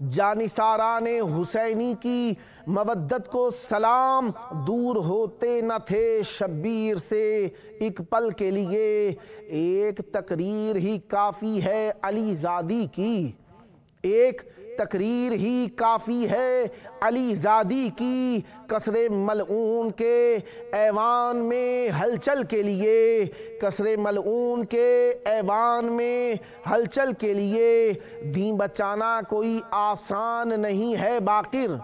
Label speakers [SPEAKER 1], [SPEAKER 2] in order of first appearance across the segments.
[SPEAKER 1] جانثاران حسینی کی مودت کو سلام، دور ہوتے نہ تھے شبیر سے ایک پل کے لیے، ایک تقریر ہی کافی ہے علی زادی کی، ایک تقریر ہی کافی ہے علی زادی کی، قصر ملعون کے ایوان میں ہلچل کے لیے، قصر ملعون کے ایوان میں ہلچل کے لیے، دین بچانا کوئی آسان نہیں ہے باقر،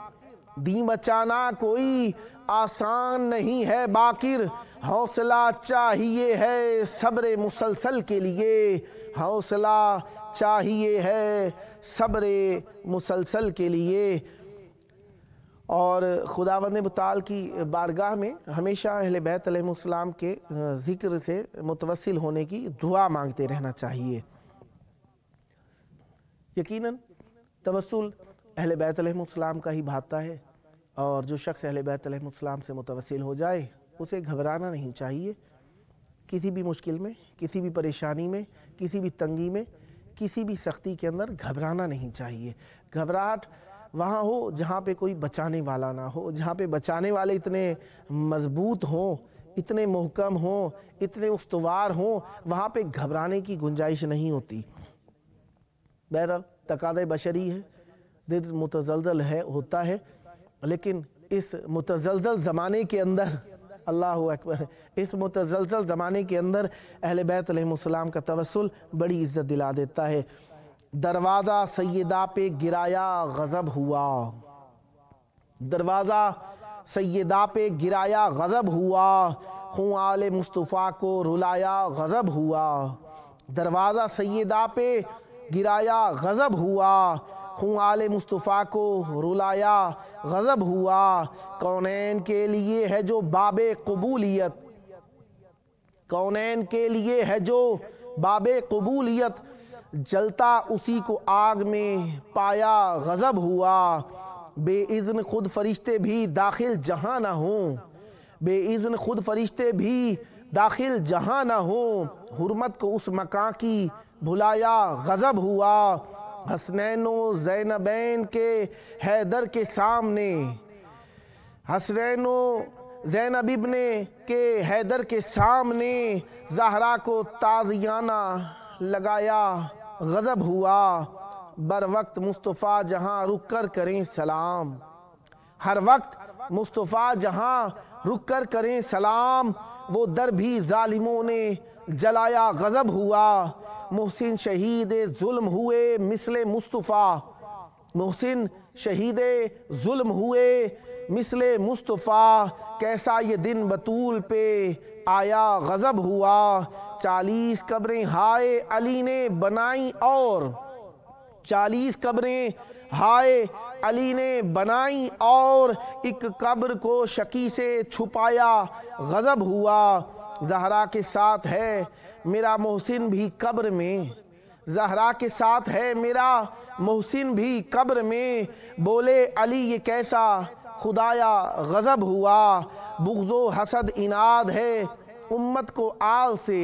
[SPEAKER 1] دین بچانا کوئی آسان نہیں ہے باقر، حوصلہ چاہیے ہے صبر مسلسل کے لیے، حوصلہ چاہیے ہے صبر مسلسل کے لیے۔ اور خداوند متعال کی بارگاہ میں ہمیشہ اہل بیت علیہ السلام کے ذکر سے متوسل ہونے کی دعا مانگتے رہنا چاہیے۔ یقیناً توسل اہل بیت علیہ السلام کا ہی بھاتا ہے، اور جو شخص اہل بیت علیہ السلام سے متوسل ہو جائے اسے گھبرانا نہیں چاہیے، کسی بھی مشکل میں، کسی بھی پریشانی میں، کسی بھی تنگی میں، کسی بھی سختی کے اندر گھبرانا نہیں چاہیے۔ گھبراہٹ وہاں ہو جہاں پہ کوئی بچانے والا نہ ہو، جہاں پہ بچانے والے اتنے مضبوط ہوں، اتنے محکم ہوں، اتنے استوار ہوں، وہاں پہ گھبرانے کی گنجائش نہیں ہوتی۔ بہرحال تقاضۂ بشری ہے، دل متزلزل ہوتا ہے، لیکن اس متزلزل زمانے کے اندر، اللہ اکبر، اس متزلزل زمانے کے اندر اہل بیت علیہ السلام کا توسل بڑی عزت دلا دیتا ہے۔ دروازہ سیدہ پہ گرایا غضب ہوا، دروازہ سیدہ پہ گرایا غضب ہوا، خون آل مصطفیٰ کو رلایا غضب ہوا، دروازہ سیدہ پہ گرایا غضب ہوا، خون آل مصطفیٰ کو رلایا غضب ہوا، کونین کے لیے ہے جو باب قبولیت، کونین کے لیے ہے جو باب قبولیت، جلتا اسی کو آگ میں پایا غضب ہوا، بے اذن خود فرشتے بھی داخل جہاں نہ ہوں، بے اذن خود فرشتے بھی داخل جہاں نہ ہوں، حرمت کو اس مکان کی بھلایا غضب ہوا، حسنین و زینبین کے حیدر کے سامنے، حسنین و زینب ابن کے حیدر کے سامنے زہرا کو تازیانہ لگایا غضب ہوا، بر وقت مصطفیٰ جہاں رک کر کریں سلام، ہر وقت مصطفیٰ جہاں رک کر کریں سلام، وہ در بھی ظالموں نے جلایا غضب ہوا، محسن شہید ظلم ہوئے مثل مصطفیٰ، محسن شہید ظلم ہوئے مثل مصطفیٰ، کیسا یہ دن بطول پہ آیا غضب ہوا، 40 قبریں ہائے علی نے بنائیں اور 40 قبریں ہائے علی نے بنائیں اور ایک قبر کو شکی سے چھپایا غضب ہوا، زہرا کے ساتھ ہے میرا محسن بھی قبر میں، زہرا کے ساتھ ہے میرا محسن بھی قبر میں، بولے علی یہ کیسا خدایا غضب ہوا، بغض و حسد اناد ہے امت کو آل سے،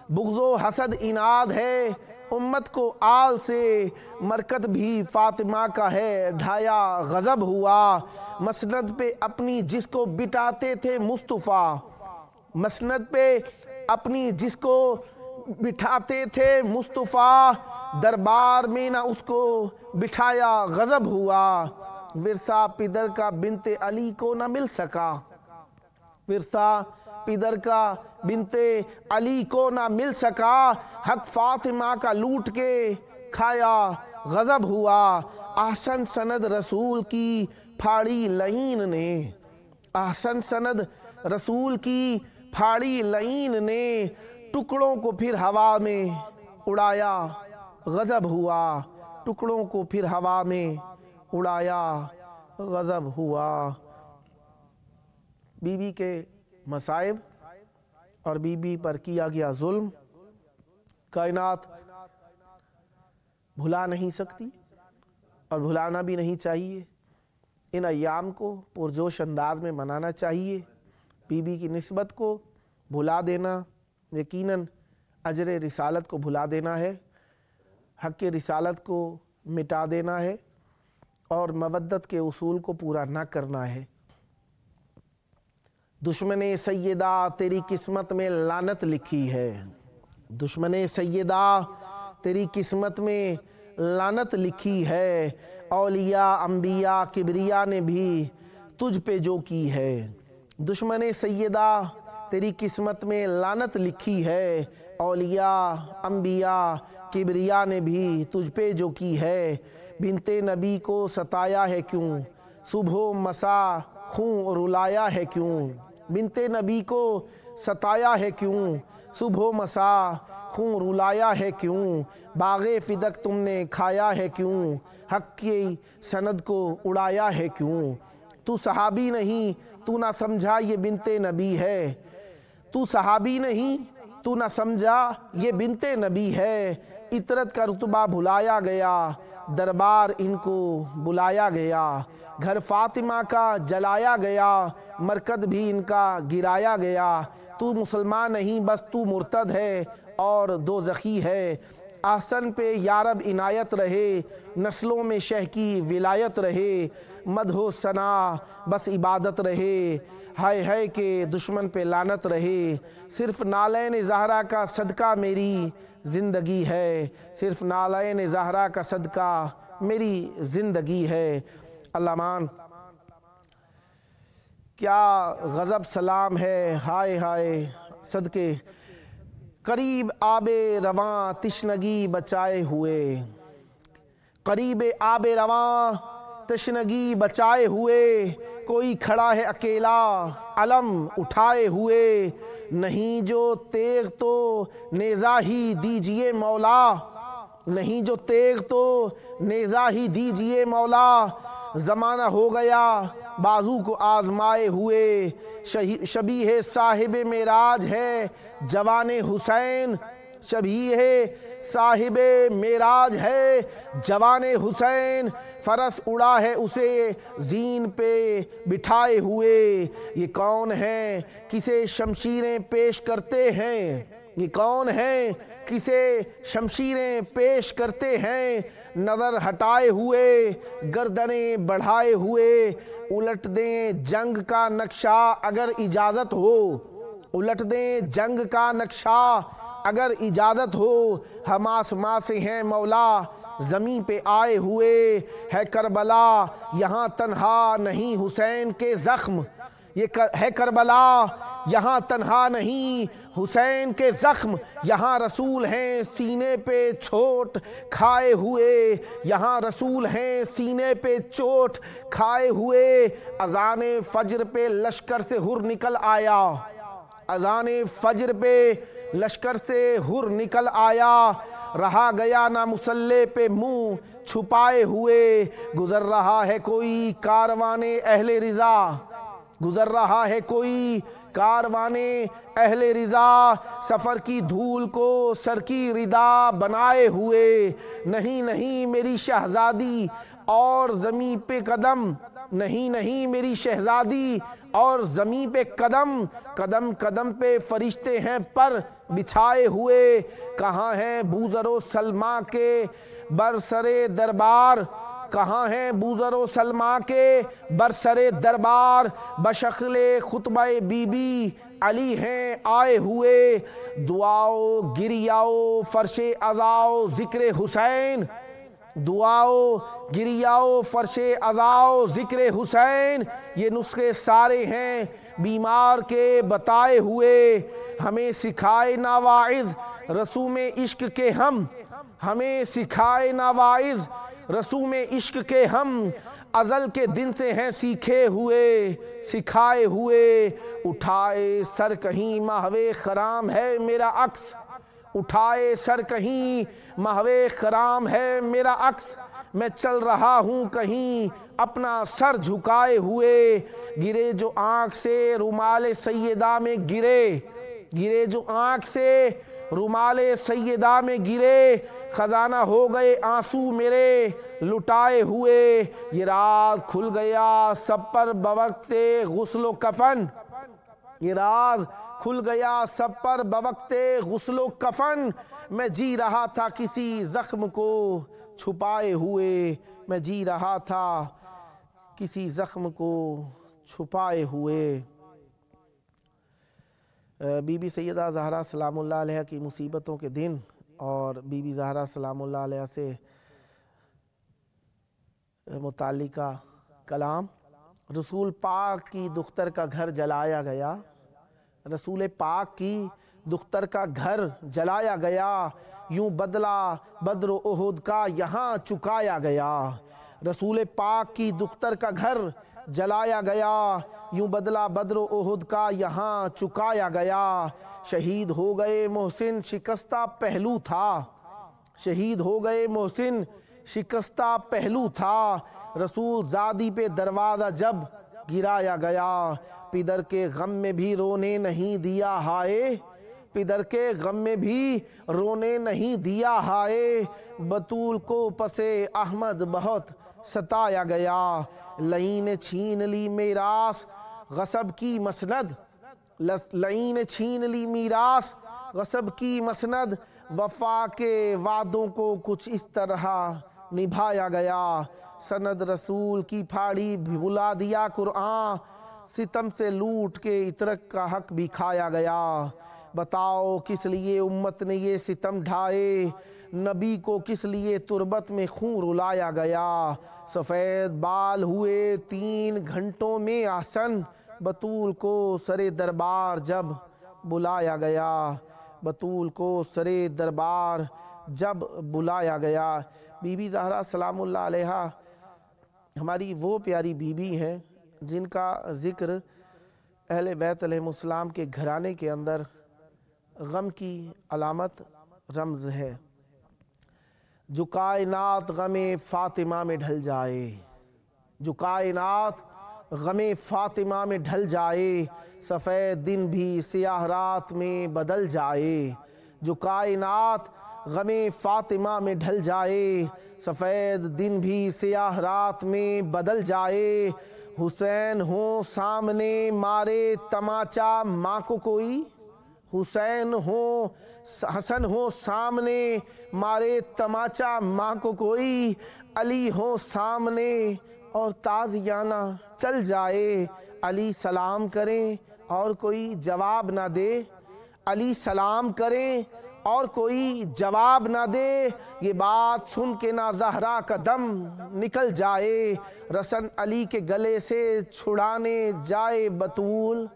[SPEAKER 1] بغض و حسد اناد ہے امت کو آل سے، مرکت بھی فاطمہ کا ہے ڈھایا غضب ہوا، مسند پہ اپنی جس کو بٹھاتے تھے مصطفیٰ، مسند پہ اپنی جس کو بٹھاتے تھے مصطفیٰ، دربار میں نہ اس کو بٹھایا غضب ہوا، ورثہ پدر کا بنت علی کو نہ مل سکا، ورثہ پدر کا بنت علی کو نہ مل سکا، حق فاطمہ کا لوٹ کے کھایا غضب ہوا، احسن سند رسول کی پھاڑی لعین نے، احسن سند رسول کی پھاڑی لعین نے، ٹکڑوں کو پھر ہوا میں اڑایا غضب ہوا، ٹکڑوں کو پھر ہوا میں اڑایا غضب ہوا۔ بی بی کے مصائب اور بی بی پر کیا گیا ظلم کائنات بھلا نہیں سکتی اور بھلانا بھی نہیں چاہیے۔ ان ایام کو پرجوش انداز میں منانا چاہیے۔ بی بی کی نسبت کو بھلا دینا یقیناً اجر رسالت کو بھلا دینا ہے، حق رسالت کو مٹا دینا ہے۔ اور مودت کے اصول کو پورا نہ کرنا ہے۔ دشمن سیدہ تیری قسمت میں لعنت لکھی ہے، دشمن سیدہ تیری قسمت میں لعنت لکھی ہے، اولیاء انبیاء کبریاء نے بھی تجھ پہ جو کی ہے۔ دشمن سیدہ تیری قسمت میں لعنت لکھی ہے، اولیاء انبیاء کبریاء نے بھی تجھ پہ جو کی ہے۔ بنت نبی کو ستایا ہے کیوں، صبح و مساء خون رلایا ہے کیوں، بنت نبی کو ستایا ہے کیوں، صبح و مساء خون رلایا ہے کیوں، باغ فدق تم نے کھایا ہے کیوں، حق کی سند کو اڑایا ہے کیوں۔ تو صحابی نہیں تو نہ سمجھا یہ بنت نبی ہے، تو صحابی نہیں تو نہ سمجھا یہ بنت نبی ہے۔ عطرت کا رتبہ بھلایا گیا، دربار ان کو بلایا گیا، گھر فاطمہ کا جلایا گیا، مرکز بھی ان کا گرایا گیا۔ تو مسلمان نہیں بس تو مرتد ہے اور دوزخی ہے۔ احسن پہ یارب عنایت رہے، نسلوں میں شہ کی ولایت رہے، مدح و ثنا بس عبادت رہے، ہائے ہائے کہ دشمن پہ لعنت رہے۔ صرف نالین زہرا کا صدقہ میری زندگی ہے، صرف نالین زہرا کا صدقہ میری زندگی ہے۔ اللہ مان کیا غضب سلام ہے، ہائے ہائے صدقے قریب آب رواں تشنگی بچائے ہوئے، قریب آب رواں تشنگی بچائے ہوئے، کوئی کھڑا ہے اکیلا علم اٹھائے ہوئے، نہیں جو تیغ تو نیزہ ہی دیجئے مولا، نہیں جو تیغ تو نیزہ ہی دیجئے مولا، زمانہ ہو گیا بازو کو آزمائے ہوئے، شبیہ صاحب معراج ہے جوان حسین، شبیہ صاحب معراج ہے جوان حسین، فرس اڑا ہے اسے زین پہ بٹھائے ہوئے، یہ کون ہے کسے شمشیریں پیش کرتے ہیں، یہ کون ہے کسے شمشیریں پیش کرتے ہیں، نظر ہٹائے ہوئے گردنیں بڑھائے ہوئے، الٹ دیں جنگ کا نقشہ اگر اجازت ہو، الٹ دیں جنگ کا نقشہ اگر اجازت ہو، ہم آسماں سے ہیں مولا زمین پہ آئے ہوئے، ہے کربلا یہاں تنہا نہیں حسین کے زخم، یہ ہے کربلا یہاں تنہا نہیں حسین کے زخم، یہاں رسول ہیں سینے پہ چوٹ کھائے ہوئے، یہاں رسول ہیں سینے پہ چوٹ کھائے ہوئے، اذان فجر پہ لشکر سے ہر نکل آیا، اذان فجر پہ لشکر سے ہر نکل آیا، رہا گیا نہ مسلح پہ منہ چھپائے ہوئے، گزر رہا ہے کوئی کاروان اہل رضا، گزر رہا ہے کوئی کاروان اہل رضا، سفر کی دھول کو سر کی ردا بنائے ہوئے، نہیں نہیں میری شہزادی اور زمین پہ قدم، نہیں نہیں میری شہزادی اور زمین پہ قدم، قدم قدم پہ فرشتے ہیں پر بچھائے ہوئے، کہاں ہیں بوذر و سلمہ کے برسر دربار، کہاں ہیں بوذر و سلمہ کے برسر دربار، بشکل خطبہ بی بی علی ہیں آئے ہوئے، دعاؤ گریاؤ فرش عزاؤ ذکر حسین، دعاؤ گریاؤ فرش عزاؤ ذکر حسین، یہ نسخے سارے ہیں بیمار کے بتائے ہوئے، ہمیں سکھائے نہ واعظ رسوم عشق کے ہم، ہمیں سکھائے نہ واعظ رسوم عشق کے ہم، ازل کے دن سے ہیں سیکھے ہوئے سکھائے ہوئے، اٹھائے سر کہیں محو خرام ہے میرا عکس، اٹھائے سر کہیں محو خرام ہے میرا عکس، میں چل رہا ہوں کہیں اپنا سر جھکائے ہوئے، گرے جو آنکھ سے رومال سیدہ میں گرے، گرے جو آنکھ سے رومال سیدہ میں گرے، خزانہ ہو گئے آنسو میرے لٹائے ہوئے، یہ راز کھل گیا سب پر بوقت غسل و کفن، یہ راز کھل گیا سب پر بوقت غسل و کفن، میں جی رہا تھا کسی زخم کو چھپائے ہوئے میں جی رہا تھا کسی زخم کو چھپائے ہوئے۔ بی بی سیدہ زہرا سلام اللہ علیہ کی مصیبتوں کے دن اور بی بی زہرا سلام اللہ علیہ سے متعلقہ کلام۔ رسول پاک کی دختر کا گھر جلایا گیا، رسول پاک کی دختر کا گھر جلایا گیا، یوں بدلہ بدر و احد کا یہاں چکایا گیا۔ رسول پاک کی دختر کا گھر جلایا گیا، یوں بدلہ بدر و احد کا یہاں چکایا گیا۔ شہید ہو گئے محسن شکستہ پہلو تھا، شہید ہو گئے محسن شکستہ پہلو تھا۔ رسول زادی پہ دروازہ جب گرایا گیا، پدر کے غم میں بھی رونے نہیں دیا ہائے، پدر کے غم میں بھی رونے نہیں دیا ہائے۔ بطول کو پسے احمد بہت ستایا گیا، لئی نے چھین لی میراث غصب کی مسند، لئی نے چھین لی میراث غصب کی مسند۔ وفا کے وعدوں کو کچھ اس طرح نبھایا گیا، سند رسول کی پھاڑی بھلا دیا قرآن، ستم سے لوٹ کے عترت کا حق بھی کھایا گیا۔ بتاؤ کس لیے امت نے یہ ستم ڈھائے، نبی کو کس لیے تربت میں خون رلایا گیا۔ سفید بال ہوئے 3 گھنٹوں میں احسن، بطول کو سرے دربار جب بلایا گیا، بطول کو سرے دربار جب بلایا گیا۔ بی بی زہرا سلام اللہ علیہ ہماری وہ پیاری بی بی ہیں جن کا ذکر اہل بیت علیہ السلام کے گھرانے کے اندر غم کی علامت رمز ہے۔ جو کائنات غم فاطمہ میں ڈھل جائے، جو کائنات غم فاطمہ میں ڈھل جائے، سفید دن بھی سیاہ رات میں بدل جائے۔ جو کائنات غم فاطمہ میں ڈھل جائے، سفید دن بھی سیاہ رات میں بدل جائے۔ حسین ہو سامنے مارے تماچا ماں کو کوئی، حسین ہو حسن ہو سامنے مارے تماچا ماں کو کوئی، علی ہو سامنے اور تازیانہ چل جائے۔ علی سلام کریں اور کوئی جواب نہ دے، علی سلام کریں اور کوئی جواب نہ دے، یہ بات سن کے نہ زہرا کا دم نکل جائے۔ رسن علی کے گلے سے چھڑانے جائے بطول،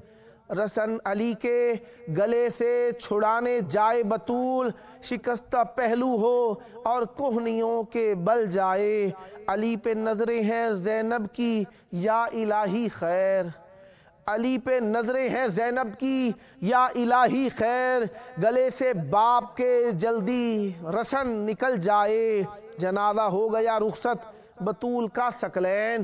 [SPEAKER 1] رسن علی کے گلے سے چھڑانے جائے بطول، شکستہ پہلو ہو اور کوہنیوں کے بل جائے۔ علی پہ نظریں ہیں زینب کی یا الہی خیر، علی پہ نظریں ہیں زینب کی یا الہی خیر، گلے سے باپ کے جلدی رسن نکل جائے۔ جنازہ ہو گیا رخصت بطول کا ثقلین،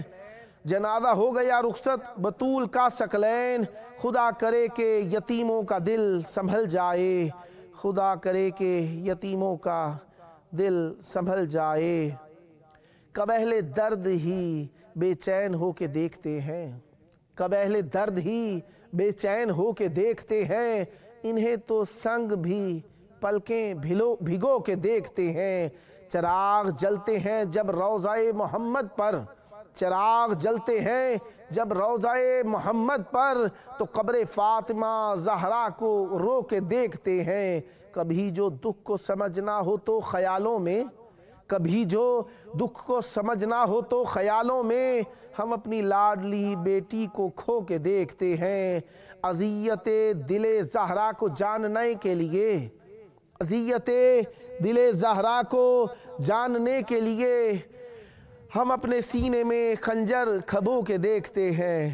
[SPEAKER 1] جنازہ ہو گیا رخصت بطول کا ثقلین، خدا کرے کہ یتیموں کا دل سنبھل جائے، خدا کرے کہ یتیموں کا دل سنبھل جائے۔ کب اہل درد ہی بے چین ہو کے دیکھتے ہیں، کب اہل درد ہی بے چین ہو کے دیکھتے ہیں، انہیں تو سنگ بھی پلکیں بھگو کے دیکھتے ہیں۔ چراغ جلتے ہیں جب روضہ محمد پر، چراغ جلتے ہیں جب روضہ محمد پر، تو قبر فاطمہ زہرا کو رو کے دیکھتے ہیں۔ کبھی جو دکھ کو سمجھنا ہو تو خیالوں میں، کبھی جو دکھ کو سمجھنا ہو تو خیالوں میں، ہم اپنی لاڈلی بیٹی کو کھو کے دیکھتے ہیں۔ اذیت دل زہرا کو جاننے کے لیے، اذیت دل زہرا کو جاننے کے لیے، ہم اپنے سینے میں خنجر کھبو کے دیکھتے ہیں،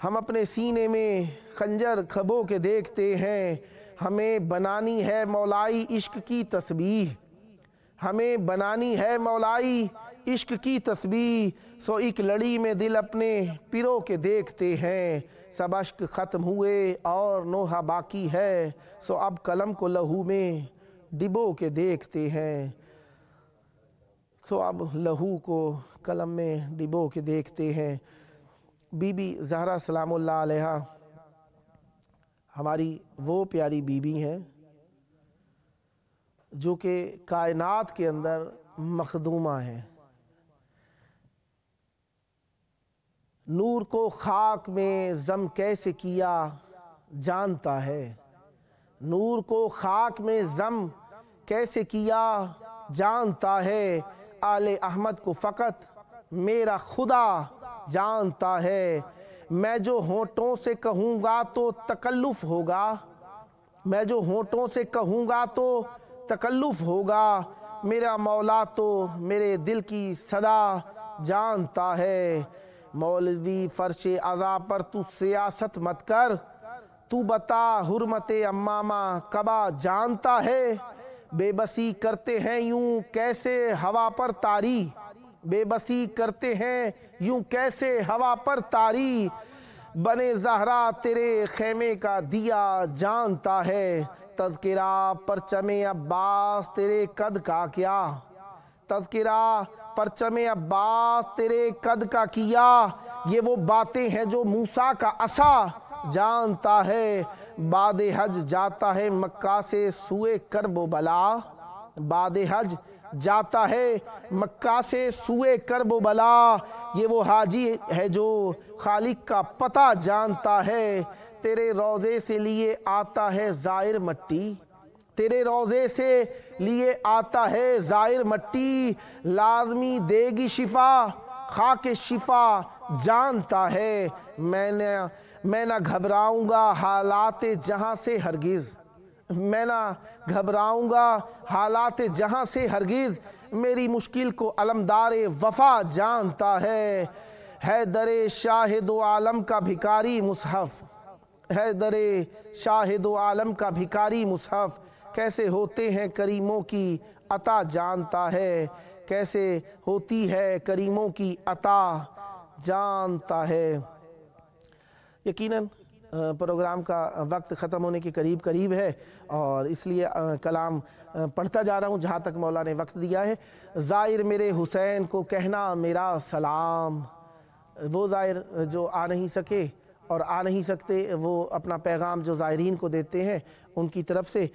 [SPEAKER 1] ہم اپنے سینے میں خنجر کھبو کے دیکھتے ہیں۔ ہمیں بنانی ہے مولائی عشق کی تسبیح، ہمیں بنانی ہے مولائی عشق کی تسبیح، سو ایک لڑی میں دل اپنے پرو کے دیکھتے ہیں۔ سب اشک ختم ہوئے اور نوحہ باقی ہے، سو اب قلم کو لہو میں ڈبو کے دیکھتے ہیں، سو اب لہو کو قلم میں ڈبو کے دیکھتے ہیں۔ بی بی زہرا سلام اللہ علیہ ہماری وہ پیاری بی بی ہیں جو کہ کائنات کے اندر مخدومہ ہے۔ نور کو خاک میں ضم کیسے کیا جانتا ہے، نور کو خاک میں ضم کیسے کیا جانتا ہے، آل احمد کو فقط میرا خدا جانتا ہے۔ میں جو ہونٹوں سے کہوں گا تو تکلف ہوگا، میں جو ہونٹوں سے کہوں گا تو تکلف ہوگا، میرا مولا تو میرے دل کی صدا جانتا ہے۔ مولوی فرش عزا پر تو سیاست مت کر، تو بتا حرمت امامہ کعبہ جانتا ہے۔ بے بسی کرتے ہیں یوں کیسے ہوا پر طاری، بے بسی کرتے ہیں یوں کیسے ہوا پر طاری، بنے زہرا تیرے خیمے کا دیا جانتا ہے۔ تذکرہ پرچم عباس تیرے قد کا کیا، تذکرہ پرچم عباس تیرے قد کا کیا، یہ وہ باتیں ہیں جو موسیٰ کا عصا جانتا ہے۔ بعد حج جاتا ہے مکہ سے سوئے کرب و بلا، بعد حج جاتا ہے مکہ سے سوئے کرب و بلا، یہ وہ حاجی ہے جو خالق کا پتہ جانتا ہے۔ تیرے روضے سے لیے آتا ہے زائر مٹی، تیرے روضے سے لیے آتا ہے زائر مٹی، لازمی دے گی شفا خاک شفا جانتا ہے۔ میں نہ گھبراؤں گا حالات جہاں سے ہرگز، میں نہ گھبراؤں گا حالات جہاں سے ہرگز، میری مشکل کو علمدار وفا جانتا ہے۔ حیدر شاہد و عالم کا بھکاری مصحف، حیدر شاہد و عالم کا بھکاری مصحف، کیسے ہوتے ہیں کریموں کی عطا جانتا ہے، کیسے ہوتی ہے کریموں کی عطا جانتا ہے۔ یقیناً پروگرام کا وقت ختم ہونے کے قریب ہے اور اس لیے کلام پڑھتا جا رہا ہوں جہاں تک مولا نے وقت دیا ہے۔ زائر میرے حسین کو کہنا میرا سلام، وہ زائر جو آ نہیں سکے اور آ نہیں سکتے وہ اپنا پیغام جو زائرین کو دیتے ہیں ان کی طرف سے،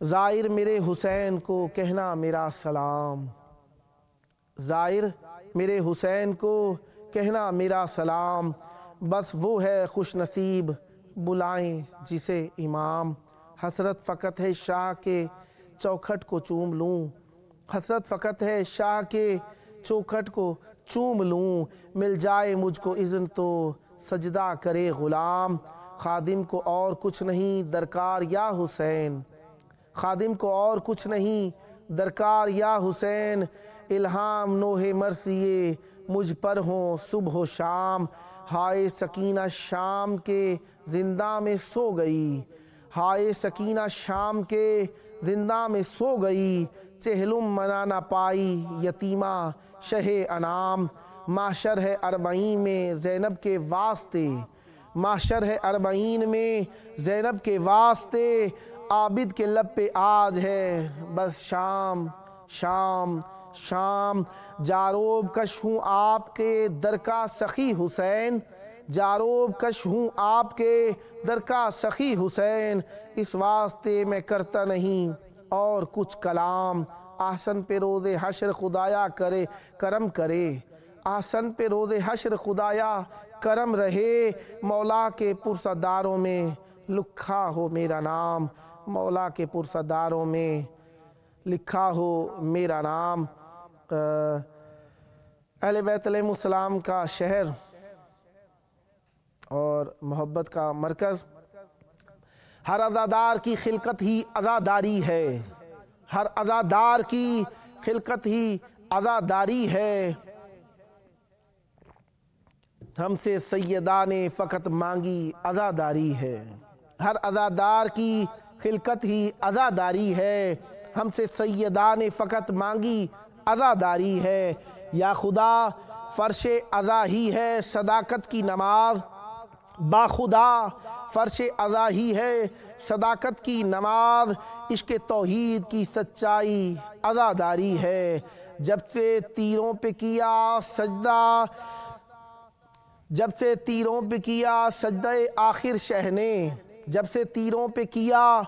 [SPEAKER 1] زائر میرے حسین کو کہنا میرا سلام، زائر میرے حسین کو کہنا میرا سلام، بس وہ ہے خوش نصیب بلائیں جسے امام، حسرت فقط ہے شاہ کے چوکھٹ کو چوم لوں، حسرت فقط ہے شاہ کے چوکھٹ کو چوم لوں، مل جائے مجھ کو اذن تو سجدہ کرے غلام، خادم کو اور کچھ نہیں درکار یا حسین، خادم کو اور کچھ نہیں درکار یا حسین، الہام نوح مرثیے مجھ پر ہوں صبح و شام، ہائے سکینہ شام کے زندہ میں سو گئی، ہائے سکینہ شام کے زندہ میں سو گئی، چہلم منا نہ پائی یتیمہ شہ انام، معشر ہے اربعین میں زینب کے واسطے، معشر ہے اربعین میں زینب کے واسطے، عابد کے لب پہ آج ہے بس شام شام شام، جاروب کش ہوں آپ کے در کا سخی حسین، جاروب کش ہوں آپ کے در کا سخی حسین، اس واسطے میں کرتا نہیں اور کچھ کلام، آسن پہ روز حشر خدایا کرے کرم کرے، آسن پہ روز حشر خدایا کرم رہے، مولا کے پرسداروں میں لکھا ہو میرا نام، مولا کے پرسداروں میں لکھا ہو میرا نام۔ اہل بیت علیہ السلام کا شہر اور محبت کا مرکز، ہر عزادار کی خلقت ہی عزاداری ہے، ہر عزادار کی خلقت ہی عزاداری ہے، ہم سے سیدہ نے فقط مانگی عزاداری ہے، ہر عزادار کی خلقت ہی عزاداری ہے، ہم سے سیدہ نے فقط مانگی عزاداری ہے، یا خدا فرش عزا ہی ہے صداقت کی نماز، با خدا فرش عزا ہی ہے صداقت کی نماز، عشق توحید کی سچائی عزاداری ہے، جب سے تیروں پہ کیا سجدہ، جب سے تیروں پہ کیا سجدہ آخر شہ نے، جب سے تیروں پہ کیا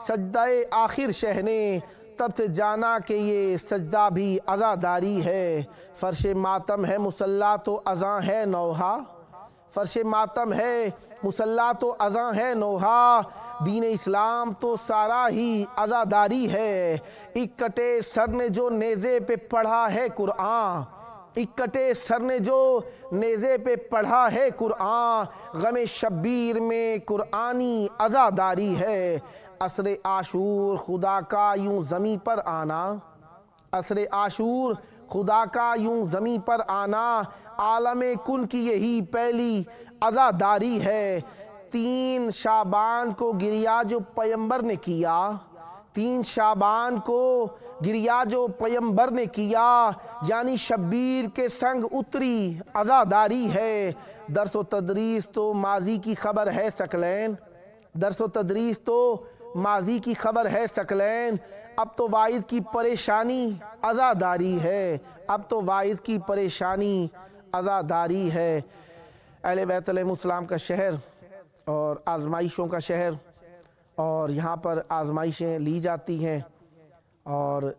[SPEAKER 1] سجدہ آخر شہ نے، تب سے جانا کہ یہ سجدہ بھی عزاداری ہے، فرش ماتم ہے مصلی تو اذاں ہے نوحہ، فرش ماتم ہے مصلی تو اذاں ہے نوحہ، دین اسلام تو سارا ہی عزاداری ہے، ایک کٹے سر نے جو نیزے پہ پڑھا ہے قرآن، ایک کٹے سر نے جو نیزے پہ پڑھا ہے قرآن، غم شبیر میں قرآنی عزاداری ہے، عصر عاشور خدا کا یوں زمیں پر آنا، عصر عاشور خدا کا یوں زمیں پر آنا، عالم کن کی یہی پہلی عزاداری ہے، 3 شعبان کو گریا جو پیمبر نے کیا، 3 شعبان کو گریا جو پیمبر نے کیا، یعنی شبیر کے سنگ اتری عزاداری ہے، درس و تدریس تو ماضی کی خبر ہے ثقلین، درس و تدریس تو ماضی کی خبر ہے ثقلین، اب تو واعظ کی پریشانی عزاداری ہے، اب تو واعظ کی پریشانی عزاداری ہے۔ اہل بیت علیہ السلام کا شہر اور آزمائشوں کا شہر، اور یہاں پر آزمائشیں لی جاتی ہیں، اور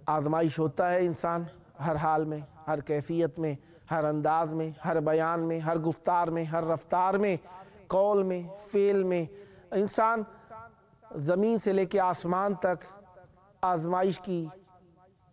[SPEAKER 1] آزمائش ہوتا ہے انسان ہر حال میں، ہر کیفیت میں، ہر انداز میں، ہر بیان میں، ہر گفتار میں، ہر رفتار میں، قول میں، فعل میں، انسان زمین سے لے کے آسمان تک آزمائش کی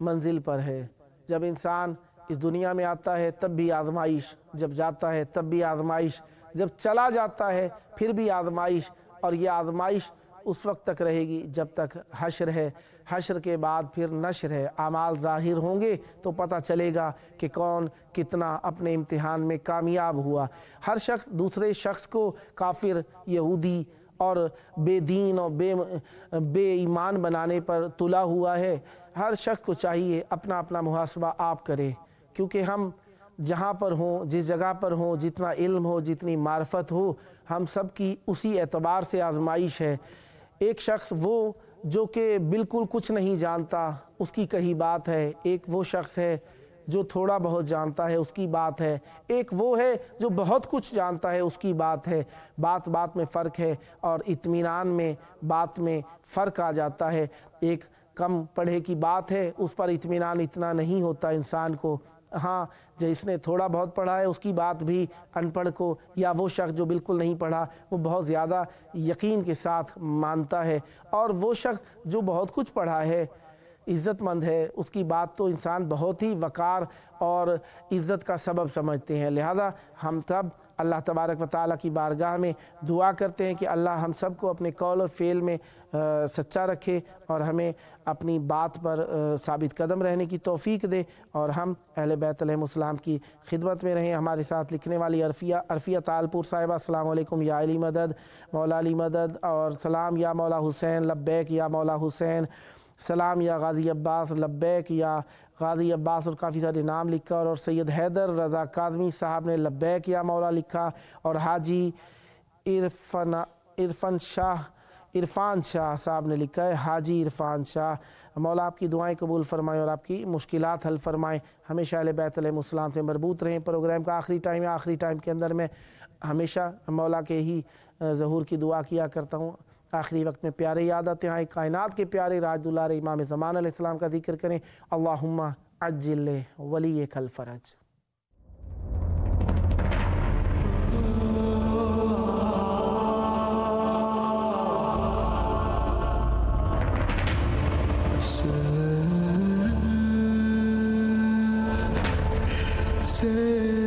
[SPEAKER 1] منزل پر ہے۔ جب انسان اس دنیا میں آتا ہے تب بھی آزمائش، جب جاتا ہے تب بھی آزمائش، جب چلا جاتا ہے پھر بھی آزمائش، اور یہ آزمائش اس وقت تک رہے گی جب تک حشر ہے، حشر کے بعد پھر نشر ہے، اعمال ظاہر ہوں گے تو پتہ چلے گا کہ کون کتنا اپنے امتحان میں کامیاب ہوا۔ ہر شخص دوسرے شخص کو کافر، یہودی اور بے دین اور بے ایمان بنانے پر تلا ہوا ہے۔ ہر شخص کو چاہیے اپنا اپنا محاسبہ آپ کرے، کیونکہ ہم جہاں پر ہوں، جس جگہ پر ہوں، جتنا علم ہو، جتنی معرفت ہو، ہم سب کی اسی اعتبار سے آزمائش ہے۔ ایک شخص وہ جو کہ بالکل کچھ نہیں جانتا، اس کی کہی بات ہے، ایک وہ شخص ہے جو تھوڑا بہت جانتا ہے، اس کی بات ہے، ایک وہ ہے جو بہت کچھ جانتا ہے، اس کی بات ہے۔ بات بات میں فرق ہے، اور اطمینان میں بات میں فرق آ جاتا ہے۔ ایک کم پڑھے کی بات ہے، اس پر اطمینان اتنا نہیں ہوتا انسان کو۔ ہاں، جس نے تھوڑا بہت پڑھا ہے اس کی بات بھی ان پڑھ کو، یا وہ شخص جو بالکل نہیں پڑھا، وہ بہت زیادہ یقین کے ساتھ مانتا ہے، اور وہ شخص جو بہت کچھ پڑھا ہے، عزت مند ہے، اس کی بات تو انسان بہت ہی وقار اور عزت کا سبب سمجھتے ہیں۔ لہذا ہم سب اللہ تبارک و تعالیٰ کی بارگاہ میں دعا کرتے ہیں کہ اللہ ہم سب کو اپنے قول و فعل میں سچا رکھے، اور ہمیں اپنی بات پر ثابت قدم رہنے کی توفیق دے، اور ہم اہل بیت علیہ السلام کی خدمت میں رہیں۔ ہمارے ساتھ لکھنے والی عرفیہ تالپور صاحبہ، السلام علیکم یا علی مدد، مولا علی مدد، اور سلام یا مولا حسین، لبیک یا مولا حسین، سلام یا غازی عباس، لبیک یا غازی عباس، اور کافی سارے نام لکھا، اور سید حیدر رضا کاظمی صاحب نے لبیک یا مولا لکھا، اور حاجی عرفان شاہ صاحب نے لکھا ہے حاجی عرفان شاہ۔ مولا آپ کی دعائیں قبول فرمائیں اور آپ کی مشکلات حل فرمائیں، ہمیشہ اہل بیت علیہ السلام سے مربوط رہیں۔ پروگرام کا آخری ٹائم ہے، آخری ٹائم کے اندر میں ہمیشہ مولا کے ہی ظہور کی دعا کیا کرتا ہوں۔ آخری وقت میں پیارے یاد آتے ہیں، کائنات کے پیارے راج دلار امام زمان علیہ السلام کا ذکر کریں۔ اللہم عجل ولیک الفرج۔
[SPEAKER 2] Say